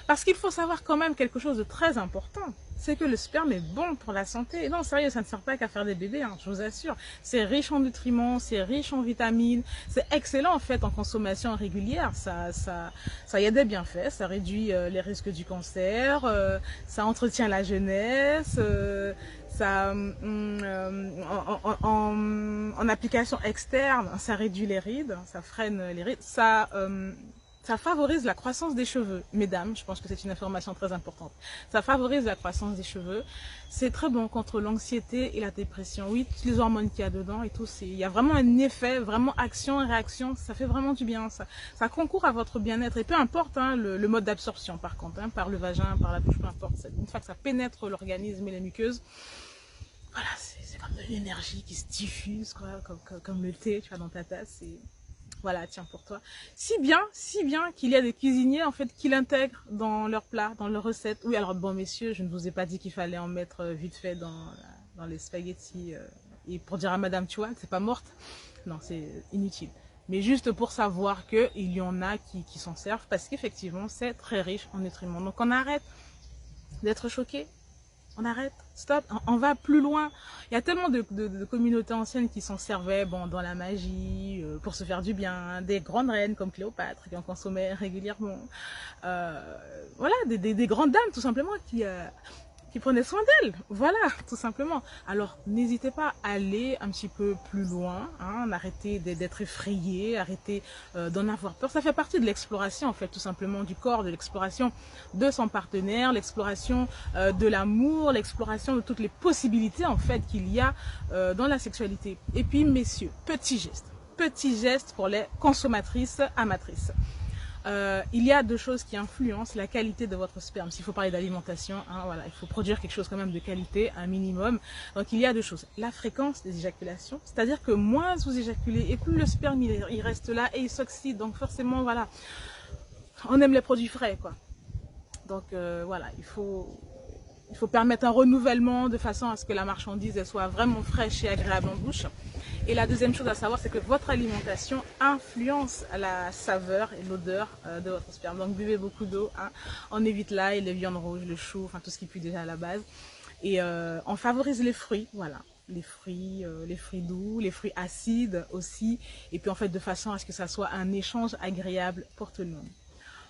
Parce qu'il faut savoir quand même quelque chose de très important. C'est que le sperme est bon pour la santé. Et non, sérieux, ça ne sert pas qu'à faire des bébés, hein, je vous assure. C'est riche en nutriments, c'est riche en vitamines, c'est excellent en fait en consommation régulière. Ça y a des bienfaits, ça réduit les risques du cancer, ça entretient la jeunesse, en application externe, ça réduit les rides, ça freine les rides, ça favorise la croissance des cheveux. Mesdames, je pense que c'est une information très importante. Ça favorise la croissance des cheveux. C'est très bon contre l'anxiété et la dépression. Oui, toutes les hormones qu'il y a dedans et tout, il y a vraiment un effet, vraiment action et réaction. Ça fait vraiment du bien. Ça concourt à votre bien-être. Et peu importe hein, le mode d'absorption, par contre, hein, par le vagin, par la bouche, peu importe. Une fois que ça pénètre l'organisme et les muqueuses, voilà, c'est comme de l'énergie qui se diffuse, quoi, comme le thé, tu vois, dans ta tasse. Voilà, tiens pour toi. Si bien qu'il y a des cuisiniers en fait qui l'intègrent dans leurs plats, dans leurs recettes. Oui, alors bon messieurs, je ne vous ai pas dit qu'il fallait en mettre vite fait dans les spaghettis et pour dire à madame, tu vois, c'est pas morte. Non, c'est inutile. Mais juste pour savoir qu'il y en a qui s'en servent parce qu'effectivement, c'est très riche en nutriments. Donc on arrête d'être choqués. On arrête, stop, on va plus loin. Il y a tellement de communautés anciennes qui s'en servaient bon, dans la magie, pour se faire du bien. Des grandes reines comme Cléopâtre qui en consommaient régulièrement. Voilà, des grandes dames tout simplement qui prenaient soin d'elles. Voilà, tout simplement. Alors, n'hésitez pas à aller un petit peu plus loin, hein, arrêtez d'être effrayé, arrêtez d'en avoir peur. Ça fait partie de l'exploration, en fait, tout simplement, du corps, de l'exploration de son partenaire, l'exploration de l'amour, l'exploration de toutes les possibilités, en fait, qu'il y a dans la sexualité. Et puis, messieurs, petit geste pour les consommatrices amatrices. Il y a deux choses qui influencent la qualité de votre sperme. S'il faut parler d'alimentation, hein, voilà, il faut produire quelque chose quand même de qualité, un minimum. Donc il y a deux choses. La fréquence des éjaculations, c'est-à-dire que moins vous éjaculez et plus le sperme il reste là et il s'oxyde. Donc forcément, voilà, on aime les produits frais, quoi. Donc voilà, il faut permettre un renouvellement de façon à ce que la marchandise elle soit vraiment fraîche et agréable en bouche. Et la deuxième chose à savoir, c'est que votre alimentation influence la saveur et l'odeur de votre sperme. Donc buvez beaucoup d'eau, hein. On évite l'ail, les viandes rouges, le chou, enfin tout ce qui pue déjà à la base. Et on favorise les fruits, voilà. Les fruits doux, les fruits acides aussi. Et puis en fait de façon à ce que ça soit un échange agréable pour tout le monde.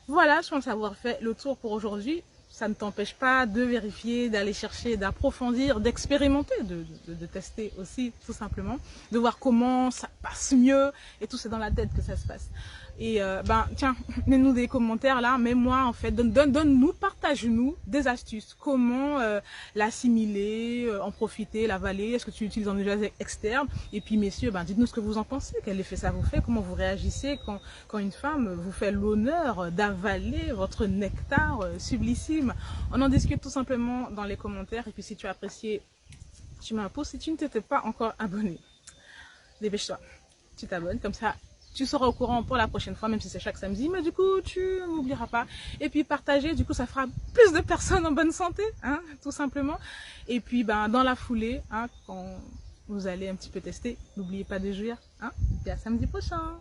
Voilà, je pense avoir fait le tour pour aujourd'hui. Ça ne t'empêche pas de vérifier, d'aller chercher, d'approfondir, d'expérimenter, de tester aussi, tout simplement, de voir comment ça passe mieux, et tout c'est dans la tête que ça se passe. Et ben tiens, mets-nous des commentaires là, mets-moi en fait, donne-nous, partage-nous des astuces, comment l'assimiler, en profiter, l'avaler, est-ce que tu utilises un usage externe, et puis messieurs, ben dites-nous ce que vous en pensez, quel effet ça vous fait, comment vous réagissez quand une femme vous fait l'honneur d'avaler votre nectar sublissime. On en discute tout simplement dans les commentaires, et puis si tu as apprécié, tu mets un pouce, si tu ne t'étais pas encore abonné, dépêche-toi, tu t'abonnes, comme ça tu seras au courant pour la prochaine fois, même si c'est chaque samedi, mais du coup, tu n'oublieras pas. Et puis, partager, du coup, ça fera plus de personnes en bonne santé, hein, tout simplement. Et puis, ben, dans la foulée, hein, quand vous allez un petit peu tester, n'oubliez pas de jouir, hein. Et à samedi prochain.